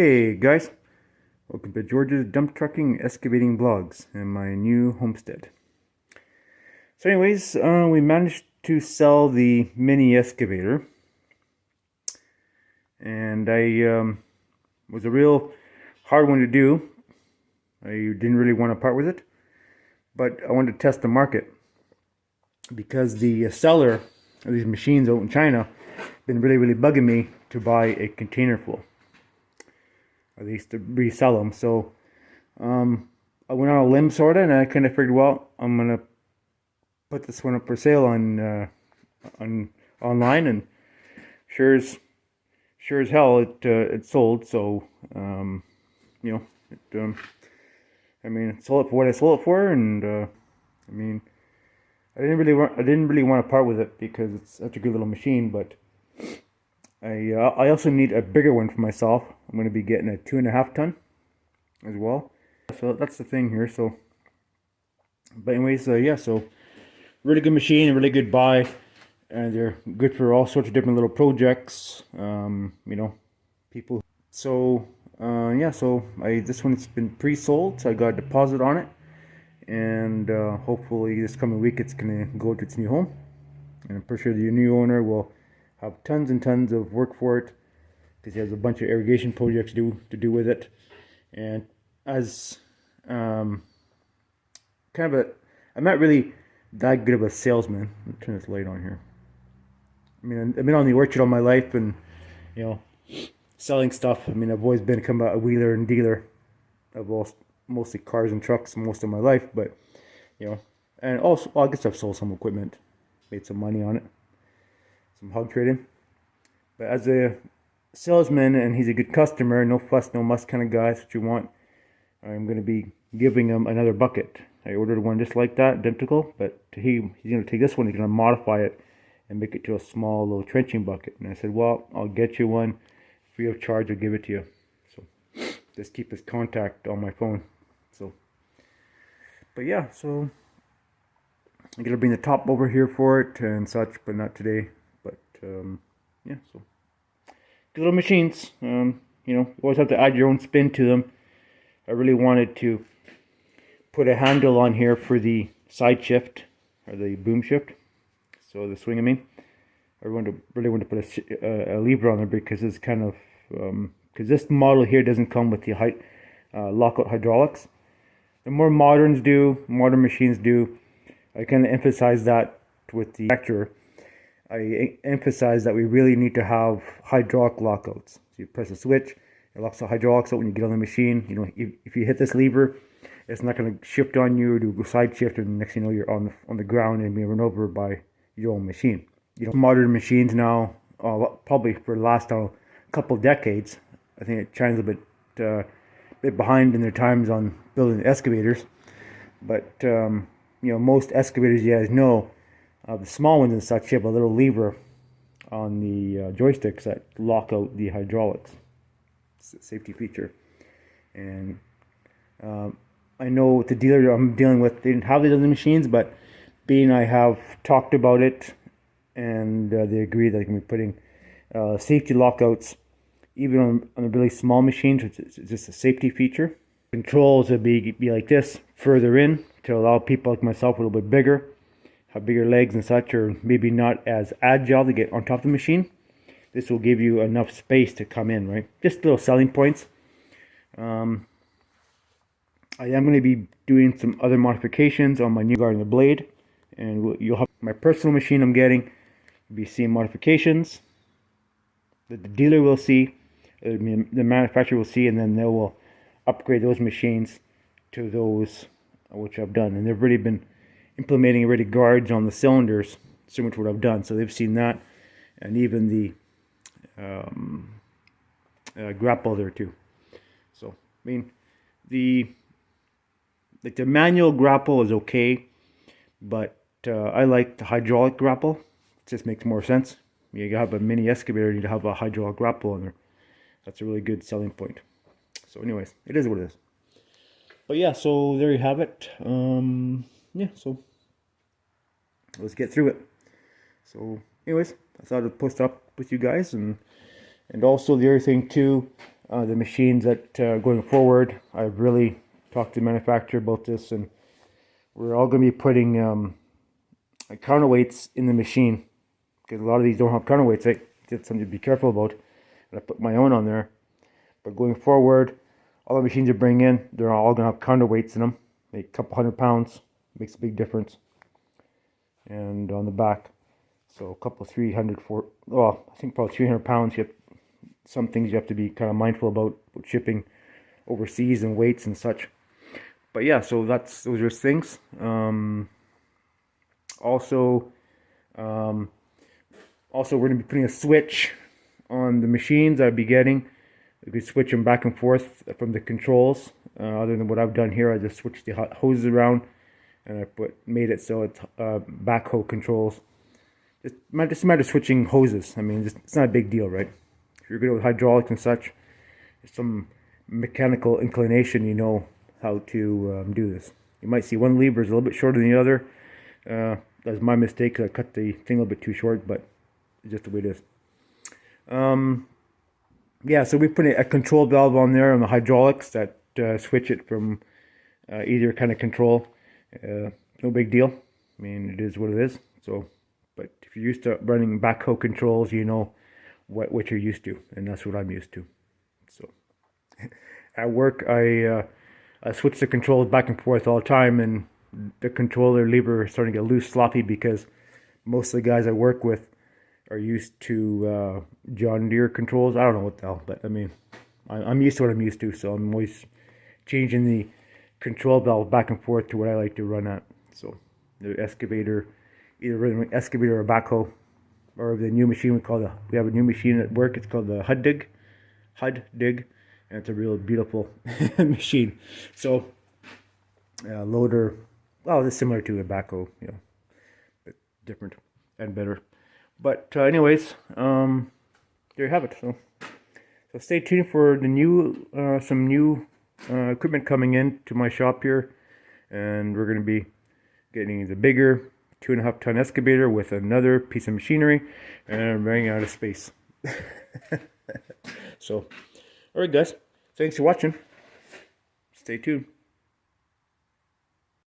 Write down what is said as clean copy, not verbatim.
Hey guys, welcome to George's Dump Trucking Excavating Vlogs and my new homestead. So anyways, we managed to sell the mini excavator, and I was a real hard one to do. I didn't really want to part with it, but I wanted to test the market because the seller of these machines out in China been really bugging me to buy a container full. At least to resell them. So I went on a limb sort of, and I kind of figured, well, I'm gonna put this one up for sale on online, and sure as hell it sold. So I sold it for what I sold it for, and I didn't really want to part with it because it's such a good little machine, but I also need a bigger one for myself. I'm going to be getting a 2.5 ton as well. So that's the thing here. So, but anyways, yeah. So really good machine, a really good buy, and they're good for all sorts of different little projects. People. So yeah. So this one's been pre-sold, so I got a deposit on it, and hopefully this coming week it's going to go to its new home, and I'm pretty sure the new owner will have tons and tons of work for it because he has a bunch of irrigation projects to do with it. And as I'm not really that good of a salesman. Let me turn this light on here. I've been on the orchard all my life, and selling stuff. I've always been kind of a wheeler and dealer of mostly cars and trucks most of my life, but and also, well, I guess I've sold some equipment, made some money on it. Some hog trading, but as a salesman, and he's a good customer, no fuss, no muss kind of guy, that's what you want. I'm going to be giving him another bucket. I ordered one just like that, identical, but he's going to take this one, he's going to modify it and make it to a small little trenching bucket. And I said, well, I'll get you one free of charge, I'll give it to you. So just keep his contact on my phone. So, but yeah, so I'm going to bring the top over here for it and such, but not today. Yeah, so good little machines. You always have to add your own spin to them. I really wanted to put a handle on here for the side shift or the boom shift. So the swing, I really wanted to put a lever on there because it's kind of because this model here doesn't come with the lockout hydraulics. The more modern machines do. I kind of emphasize that with the lecture. I emphasize that we really need to have hydraulic lockouts. So you press a switch, it locks the hydraulics out when you get on the machine. If you hit this lever, it's not going to shift on you or do a side shift, and next thing you know you're on the ground and being run over by your own machine. Modern machines now, probably for the last couple decades, I think China's a bit behind in their times on building excavators, but most excavators, you guys know. The small ones and such, you have a little lever on the joysticks that lock out the hydraulics. It's a safety feature. And I know with the dealer I'm dealing with, they didn't have these other machines, but being I have talked about it, and they agree that they can be putting safety lockouts even on the really small machines. It's just a safety feature. Controls would be like this, further in, to allow people like myself a little bit bigger, have bigger legs and such, or maybe not as agile to get on top of the machine. This will give you enough space to come in, right? Just little selling points. I am going to be doing some other modifications on my new garden blade, and you'll have my personal machine I'm getting. You'll be seeing modifications that the dealer will see, the manufacturer will see, and then they will upgrade those machines to those which I've done. And they've already been implementing already guards on the cylinders, similar to what I've done. So they've seen that, and even the grapple there too. So the manual grapple is okay, but I like the hydraulic grapple. It just makes more sense. You have a mini excavator, you need to have a hydraulic grapple in there. That's a really good selling point. So anyways, it is what it is. But yeah, so there you have it. Yeah, so let's get through it. So anyways, I thought I'd post up with you guys, and also the other thing too, the machines that going forward. I've really talked to the manufacturer about this, and we're all going to be putting counterweights in the machine, because a lot of these don't have counterweights. Right? That's something to be careful about. And I put my own on there. But going forward, all the machines you bring in, they're all going to have counterweights in them. Like a couple 100 pounds. Makes a big difference. And on the back, so a couple 300, well, I think probably 300 pounds. You have some things you have to be kind of mindful about shipping overseas and weights and such. But yeah, so those are things. Also, we're going to be putting a switch on the machines I'd be getting. We could switch them back and forth from the controls. Other than what I've done here, I just switched the hoses around, and I made it so it's backhoe controls. Just a matter of switching hoses. I mean, it's not a big deal, right? If you're good with hydraulics and such, some mechanical inclination, you know how to do this. You might see one lever is a little bit shorter than the other. That's my mistake, because I cut the thing a little bit too short, but it's just the way it is. Yeah, so we put a control valve on there on the hydraulics that switch it from either kind of control. No big deal. I mean, it is what it is. So, but if you're used to running backhoe controls, you know what you're used to, and that's what I'm used to. So, at work, I switch the controls back and forth all the time, and the controller lever is starting to get loose, sloppy, because most of the guys I work with are used to John Deere controls. I don't know what the hell, but I mean, I'm used to what I'm used to, so I'm always changing the control valve back and forth to what I like to run at. So the excavator, either running an excavator or a backhoe, or the new machine we have a new machine at work. It's called the HUD Dig, and it's a real beautiful machine. So loader, well, it's similar to a backhoe, you know, but different and better. But anyways, there you have it. So stay tuned for the new some new equipment coming in to my shop here, and we're going to be getting the bigger 2.5 ton excavator with another piece of machinery, and I'm running out of space. So, all right, guys, thanks for watching. Stay tuned.